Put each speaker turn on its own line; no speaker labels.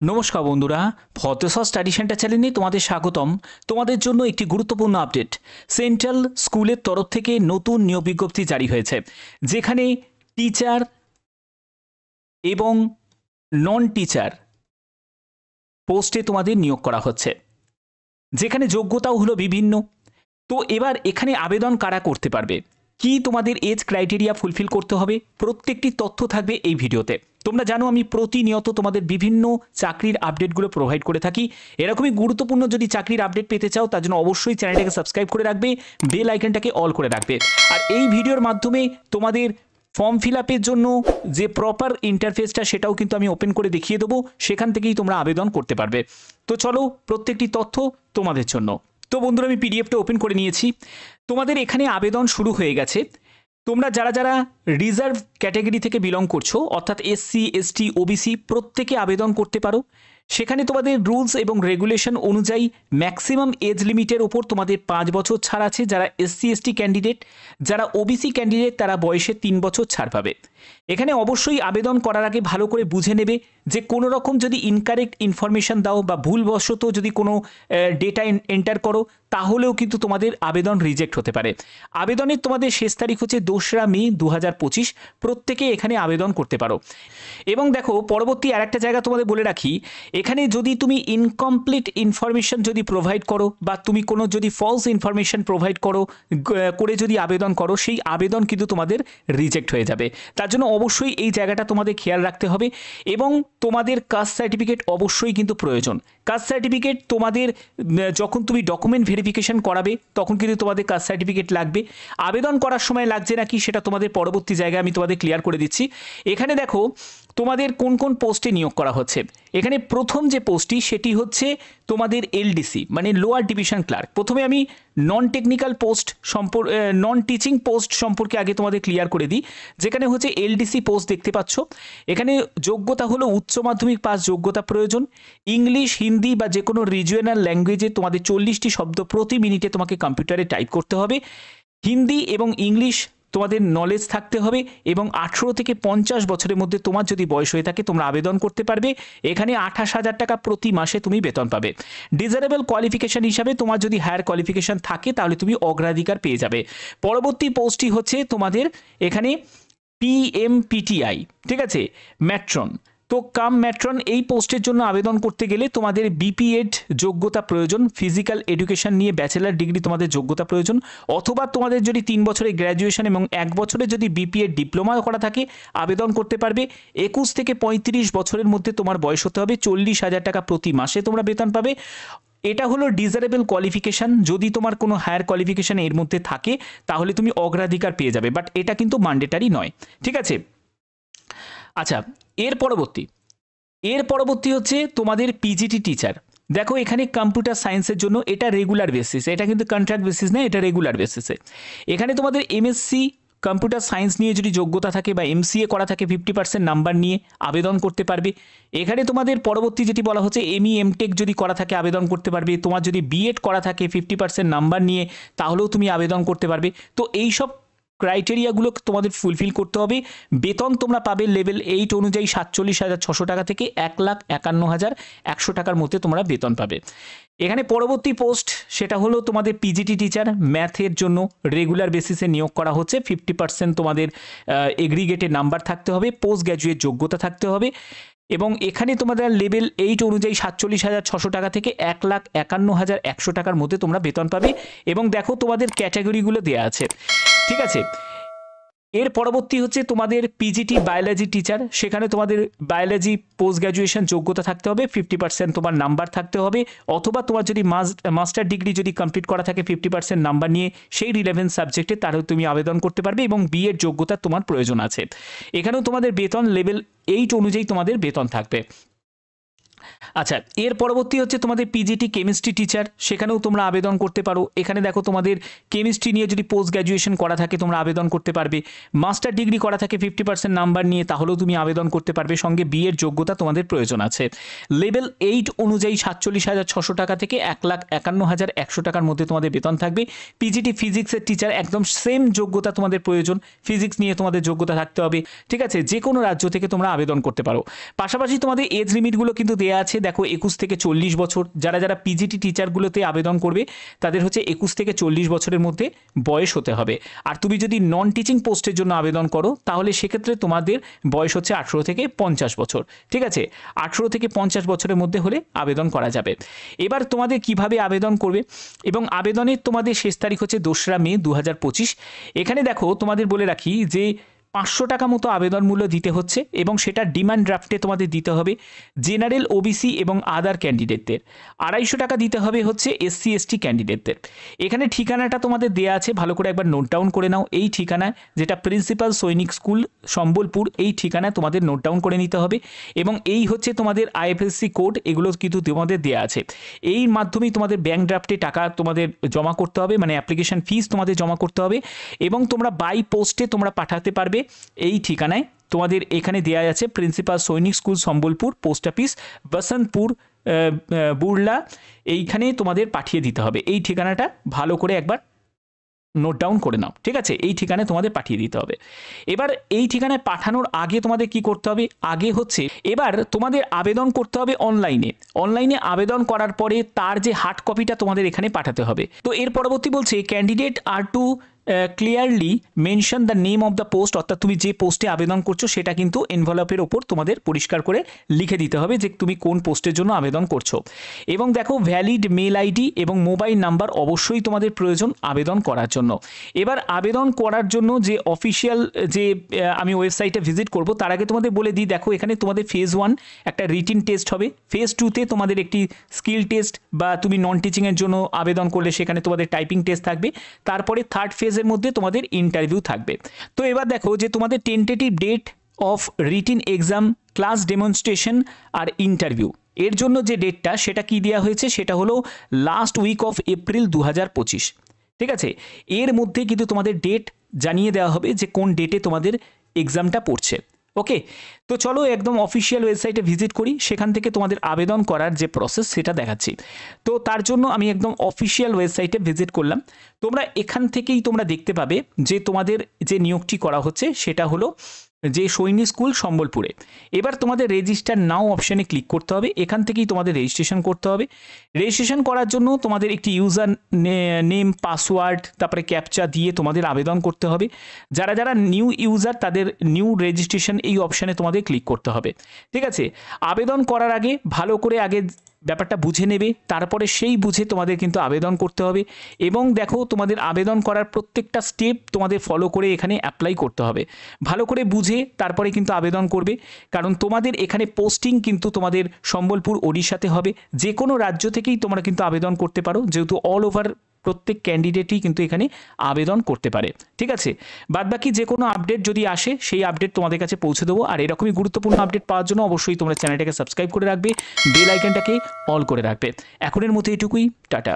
নমস্কার বন্ধুরা, ফতেশ্বর study centre চ্যানেলে তোমাদের স্বাগতম। তোমাদের জন্য একটি গুরুত্বপূর্ণ আপডেট। সেন্ট্রাল স্কুলের তরফ থেকে নতুন নিয়োগ বিজ্ঞপ্তি জারি হয়েছে, যেখানে টিচার এবং নন টিচার পোস্টে তোমাদের নিয়োগ করা হচ্ছে, যেখানে যোগ্যতাও হলো বিভিন্ন। তো এবার এখানে আবেদন কারা করতে পারবে, কি তোমাদের এজ ক্রাইটেরিয়া ফুলফিল করতে হবে, প্রত্যেকটি তথ্য থাকবে এই ভিডিওতে। তোমরা জানো আমি প্রতিনিয়ত তোমাদের বিভিন্ন চাকরির আপডেটগুলো প্রোভাইড করে থাকি। এরকমই গুরুত্বপূর্ণ যদি চাকরির আপডেট পেতে চাও, তার জন্য অবশ্যই চ্যানেলটাকে সাবস্ক্রাইব করে রাখবে, বেল আইকনটাকে অল করে রাখবে। আর এই ভিডিওর মাধ্যমে তোমাদের ফর্ম ফিল আপের জন্য যে প্রপার ইন্টারফেসটা, সেটাও কিন্তু আমি ওপেন করে দেখিয়ে দেবো, সেখান থেকেই তোমরা আবেদন করতে পারবে। তো চলো, প্রত্যেকটি তথ্য তোমাদের জন্য। তো বন্ধুরা, আমি পিডিএফটা ওপেন করে নিয়েছি। তোমাদের এখানে আবেদন শুরু হয়ে গেছে। তোমরা যারা যারা রিজার্ভ ক্যাটাগরি থেকে বিলং করছো, অর্থাৎ এসসি, এসটি, ওবিসি, প্রত্যেকে আবেদন করতে পারো। সেখানে তোমাদের রুলস এবং রেগুলেশন অনুযায়ী ম্যাক্সিমাম এজ লিমিটের ওপর তোমাদের 5 বছর ছাড় আছে। যারা এসসি এসটি ক্যান্ডিডেট, যারা ওবিসি ক্যান্ডিডেট, তারা বয়সে 3 বছর ছাড় পাবে। এখানে অবশ্যই আবেদন করার আগে ভালো করে বুঝে নেবে যে কোনো রকম যদি ইনকারেক্ট ইনফরমেশন দাও বা ভুলবশত যদি কোনো ডেটা এন্টার করো, তাহলেও কিন্তু তোমাদের আবেদন রিজেক্ট হতে পারে। আবেদনের তোমাদের শেষ তারিখ হচ্ছে 2রা মে 2025। প্রত্যেকে এখানে আবেদন করতে পারো। এবং দেখো, পরবর্তী আরেকটা জায়গা তোমাদের বলে রাখি, এখানে যদি তুমি ইনকমপ্লিট ইনফরমেশন যদি প্রোভাইড করো বা তুমি কোনো যদি ফলস ইনফরমেশন প্রোভাইড করে যদি আবেদন করো, সেই আবেদন কিন্তু তোমাদের রিজেক্ট হয়ে যাবে। তার জন্য অবশ্যই এই জায়গাটা তোমাদের খেয়াল রাখতে হবে। এবং তোমাদের কাস্ট সার্টিফিকেট অবশ্যই কিন্তু প্রয়োজন। কাস্ট সার্টিফিকেট তোমাদের যখন তুমি ডকুমেন্ট ভেরিফিকেশন করাবে, তখন কিন্তু তোমাদের কাস্ট সার্টিফিকেট লাগবে। আবেদন করার সময় লাগছে নাকি সেটা তোমাদের পরবর্তী জায়গায় আমি তোমাদের ক্লিয়ার করে দিচ্ছি। এখানে দেখো তোমাদের কোন কোন পোস্টে নিয়োগ করা হচ্ছে। এখানে প্রথম যে পোস্টটি, সেটি হচ্ছে তোমাদের এলডিসি, মানে লোয়ার ডিভিশন ক্লার্ক। প্রথমে আমি non technical post non teaching post সম্পর্কে আগে তোমাদের ক্লিয়ার করে দিই। যেখানে হচ্ছে এলডিসি পোস্ট দেখতে পাচ্ছ। এখানে যোগ্যতা হলো উচ্চ মাধ্যমিক পাস যোগ্যতা প্রয়োজন। ইংলিশ, হিন্দি বা যে কোনো রিজিওনাল ল্যাঙ্গুয়েজে তোমাদের 40টি শব্দ প্রতি মিনিটে তোমাকে কম্পিউটারে টাইপ করতে হবে। হিন্দি এবং ইংলিশ তোমাদের নলেজ থাকতে হবে। এবং 18 থেকে 50 বছরের মধ্যে তোমার যদি বয়স হয়ে থাকে, তোমরা আবেদন করতে পারবে। এখানে 28,000 টাকা প্রতি মাসে তুমি বেতন পাবে। ডিজারেবল কোয়ালিফিকেশন হিসাবে তোমার যদি হায়ার কোয়ালিফিকেশন থাকে, তাহলে তুমি অগ্রাধিকার পেয়ে যাবে। পরবর্তী পোস্টটি হচ্ছে তোমাদের এখানে পিএমপিটিআই, ঠিক আছে, ম্যাট্রন। তো ম্যাট্রন এই পোস্টের জন্য আবেদন করতে গেলে তোমাদের বিপিএড যোগ্যতা প্রয়োজন। ফিজিক্যাল এডুকেশন নিয়ে ব্যাচেলার ডিগ্রি তোমাদের যোগ্যতা প্রয়োজন। অথবা তোমাদের যদি 3 বছরের গ্র্যাজুয়েশন এবং 1 বছরে যদি বিপিএড ডিপ্লোমা করা থাকে, আবেদন করতে পারবে। 21 থেকে 35 বছরের মধ্যে তোমার বয়স হতে হবে। 40,000 টাকা প্রতি মাসে তোমরা বেতন পাবে। এটা হলো ডিজারেবল কোয়ালিফিকেশান। যদি তোমার কোনো হায়ার কোয়ালিফিকেশান এর মধ্যে থাকে, তাহলে তুমি অগ্রাধিকার পেয়ে যাবে, বাট এটা কিন্তু ম্যান্ডেটারি নয়, ঠিক আছে। আচ্ছা, এর পরবর্তী হচ্ছে তোমাদের পিজিটি টিচার। দেখো, এখানে কম্পিউটার সায়েন্সের জন্য এটা রেগুলার বেসিস, এটা কিন্তু কন্ট্রাক্ট বেসিস না, এটা রেগুলার বেসিসে। এখানে তোমাদের এমএসসি কম্পিউটার সায়েন্স নিয়ে যদি যোগ্যতা থাকে বা এমসিএ করা থাকে, 50% নাম্বার নিয়ে আবেদন করতে পারবে। এখানে তোমাদের পরবর্তী যেটি বলা হচ্ছে, এমই এমটেক যদি করা থাকে আবেদন করতে পারবে। তোমার যদি বিএড করা থাকে 50% নাম্বার নিয়ে, তাহলেও তুমি আবেদন করতে পারবে। তো এইসব ক্রাইটেরিয়াগুলো তোমাদের ফুলফিল করতে হবে। বেতন তোমরা পাবে লেভেল 8 অনুযায়ী 47,600 টাকা থেকে 1,51,100 টাকার মধ্যে তোমরা বেতন পাবে। এখানে পরবর্তী পোস্ট, সেটা হলো তোমাদের পিজিটি টিচার ম্যাথের জন্য রেগুলার বেসিসে নিয়োগ করা হচ্ছে। 50% তোমাদের এগ্রিগেটের নাম্বার থাকতে হবে, পোস্ট গ্র্যাজুয়েট যোগ্যতা থাকতে হবে। এবং এখানে তোমাদের লেভেল 8 অনুযায়ী 47,600 টাকা থেকে 1,51,100 টাকার মধ্যে তোমরা বেতন পাবে। এবং দেখো, তোমাদের ক্যাটাগরিগুলো দেওয়া আছে, ঠিক আছে। এর পরবর্তী হচ্ছে তোমাদের পিজিটি বায়োলজি টিচার। সেখানে তোমাদের বায়োলজি পোস্ট গ্র্যাজুয়েশন যোগ্যতা থাকতে হবে, 50% তোমার নাম্বার থাকতে হবে। অথবা তোমার যদি মাস্টার ডিগ্রি যদি কমপ্লিট করা থাকে 50% নাম্বার নিয়ে সেই রিলেভেন্ট সাবজেক্টে, তাহলে তুমি আবেদন করতে পারবে। এবং বিএড যোগ্যতা তোমার প্রয়োজন আছে। এখানেও তোমাদের বেতন লেভেল 8 অনুযায়ী তোমাদের বেতন থাকবে। আচ্ছা, এর পরবর্তী হচ্ছে তোমাদের পিজিটি কেমিস্ট্রি টিচার। সেখানেও তোমরা আবেদন করতে পারো। এখানে দেখো, তোমাদের কেমিস্ট্রি নিয়ে যদি পোস্ট গ্র্যাজুয়েশন করা থাকে, তোমরা আবেদন করতে পারবে। মাস্টার ডিগ্রি করা থাকে 50% নাম্বার নিয়ে, তাহলেও তুমি আবেদন করতে পারবে। সঙ্গে বিএড যোগ্যতা তোমাদের প্রয়োজন আছে। লেভেল 8 অনুযায়ী 47,600 টাকা থেকে 1,51,100 টাকার মধ্যে তোমাদের বেতন থাকবে। পিজিটি ফিজিক্সের টিচার, একদম সেম যোগ্যতা তোমাদের প্রয়োজন। ফিজিক্স নিয়ে তোমাদের যোগ্যতা থাকতে হবে, ঠিক আছে। যে কোনো রাজ্য থেকে তোমরা আবেদন করতে পারো। পাশাপাশি তোমাদের এজ লিমিটগুলো কিন্তু দেওয়া দেয়া আছে দেখো 21 থেকে 40 বছর। যারা যারা পিজিটি টিচারগুলোতে আবেদন করবে তাদের হচ্ছে 21 থেকে 40 বছরের মধ্যে বয়স হতে হবে। আর তুমি যদি নন টিচিং পোস্টের জন্য আবেদন করো তাহলে সেক্ষেত্রে তোমাদের বয়স হচ্ছে 18 থেকে 50 বছর। ঠিক আছে, 18 থেকে 50 বছরের মধ্যে হলে আবেদন করা যাবে। এবার তোমাদের কিভাবে আবেদন করবে এবং আবেদনের তোমাদের শেষ তারিখ হচ্ছে 2রা মে 2025। এখানে দেখো তোমাদের বলে রাখি যে 500 টাকা মতো আবেদন মূল্য দিতে হচ্ছে এবং সেটা ডিমান্ড ড্রাফটে তোমাদের দিতে হবে জেনারেল, ওবিসি এবং আদার ক্যান্ডিডেটদের। 250 টাকা দিতে হবে হচ্ছে এসসি এসটি ক্যান্ডিডেটদের। এখানে ঠিকানাটা তোমাদের দেয়া আছে, ভালো করে একবার নোট ডাউন করে নাও। এই ঠিকানায়, যেটা প্রিন্সিপাল সৈনিক স্কুল সম্বলপুর, এই ঠিকানায় তোমাদের নোট ডাউন করে নিতে হবে এবং এই হচ্ছে তোমাদের আইএফএসসি কোড, এগুলো কিন্তু তোমাদের দেয়া আছে। এই মাধ্যমেই তোমাদের ব্যাংক ড্রাফটে টাকা তোমাদের জমা করতে হবে, মানে অ্যাপ্লিকেশন ফিস তোমাদের জমা করতে হবে এবং তোমরা বাই পোস্টে তোমরা পাঠাতে পারবে এই ঠিকানায়। তোমাদের এখানে দেয়া আছে principal Sainik school Sambalpur, post office Basantapur, Burla, এইখানে তোমাদের পাঠিয়ে দিতে হবে। এই ঠিকানাটা ভালো করে একবার নোট ডাউন করে নাও। ঠিক আছে, এই ঠিকানায় তোমাদের পাঠিয়ে দিতে হবে। এবার এই ঠিকানায় পাঠানোর আগে তোমাদের কি করতে হবে, আগে হচ্ছে এবার তোমাদের আবেদন করতে হবে অনলাইনে আবেদন করার পরে তার যে হার্ড কপিটা তোমাদের এখানে পাঠাতে হবে। তো এর পরবর্তী বলছে candidate are to clearly mention the name of the post, অর্থাৎ তুমি যে পোস্টে আবেদন করছো সেটা কিন্তু এনভেলপের ওপর তোমাদের পরিষ্কার করে লিখে দিতে হবে যে তুমি কোন পোস্টের জন্য আবেদন করছো। এবং দেখো ভ্যালিড মেল আইডি এবং মোবাইল নাম্বার অবশ্যই তোমাদের প্রয়োজন আবেদন করার জন্য। এবার আবেদন করার জন্য যে অফিসিয়াল যে আমি ওয়েবসাইটে ভিজিট করব তার আগে তোমাদের বলে দিই, দেখো এখানে তোমাদের ফেজ 1 একটা রিটিন টেস্ট হবে, ফেজ 2তে তোমাদের একটি স্কিল টেস্ট বা তুমি নন টিচিংয়ের জন্য আবেদন করলে সেখানে তোমাদের টাইপিং টেস্ট থাকবে, তারপরে থার্ড ফেজ এর মধ্যে তোমাদের ইন্টারভিউ থাকবে। তো এবার দেখো যে তোমাদের tentative date of written exam, class demonstration আর ইন্টারভিউ এর জন্য যে ডেটটা সেটা কি দেওয়া হয়েছে, সেটা হলো লাস্ট উইক অফ এপ্রিল 2025। ঠিক আছে, এর মধ্যে কিন্তু তোমাদের ডেট জানিয়ে দেওয়া হবে যে কোন ডেটে তোমাদের এক্সামটা পড়ছে। ওকে, তো চলো একদম অফিসিয়াল ওয়েবসাইটে ভিজিট করি, সেখান থেকে তোমাদের আবেদন করার যে প্রসেস সেটা দেখাচ্ছি। তো তার জন্য আমি একদম অফিসিয়াল ওয়েবসাইটে ভিজিট করলাম। তোমরা এখান থেকেই তোমরা দেখতে পাবে যে তোমাদের যে নিয়োগটি করা হচ্ছে সেটা হলো যে সৈনিক স্কুল সম্বলপুরে। এবার তোমাদের রেজিস্টার নাও অপশানে ক্লিক করতে হবে, এখান থেকেই তোমাদের রেজিস্ট্রেশন করতে হবে। রেজিস্ট্রেশন করার জন্য তোমাদের একটি ইউজার নেম, পাসওয়ার্ড, তারপরে ক্যাপচা দিয়ে তোমাদের আবেদন করতে হবে। যারা যারা নিউ ইউজার তাদের নিউ রেজিস্ট্রেশন এই অপশানে তোমাদের ক্লিক করতে হবে। ঠিক আছে, আবেদন করার আগে ভালো করে আগে ব্যাপারটা বুঝে নেবে, তারপরে সেই বুঝে তোমাদের কিন্তু আবেদন করতে হবে। এবং দেখো তোমাদের আবেদন করার প্রত্যেকটা স্টেপ তোমাদের ফলো করে এখানে অ্যাপ্লাই করতে হবে। ভালো করে বুঝে তারপরে কিন্তু আবেদন করবে, কারণ তোমাদের এখানে পোস্টিং কিন্তু তোমাদের সম্বলপুর ওড়িশাতে হবে। যে কোনো রাজ্য থেকেই তোমরা কিন্তু আবেদন করতে পারো, যেহেতু অল ওভার প্রত্যেক ক্যান্ডিডেটই কিন্তু এখানে আবেদন করতে পারে। ঠিক আছে, বাদবাকি যে কোনো আপডেট যদি আসে সেই আপডেট তোমাদের কাছে পৌঁছে দেবো। আর এরকমই গুরুত্বপূর্ণ আপডেট পাওয়ার জন্য অবশ্যই তোমরা চ্যানেলটাকে সাবস্ক্রাইব করে রাখবে, বেল আইকনটাকে অল করে রাখবে। এখনের মতো এটুকুই, টাটা।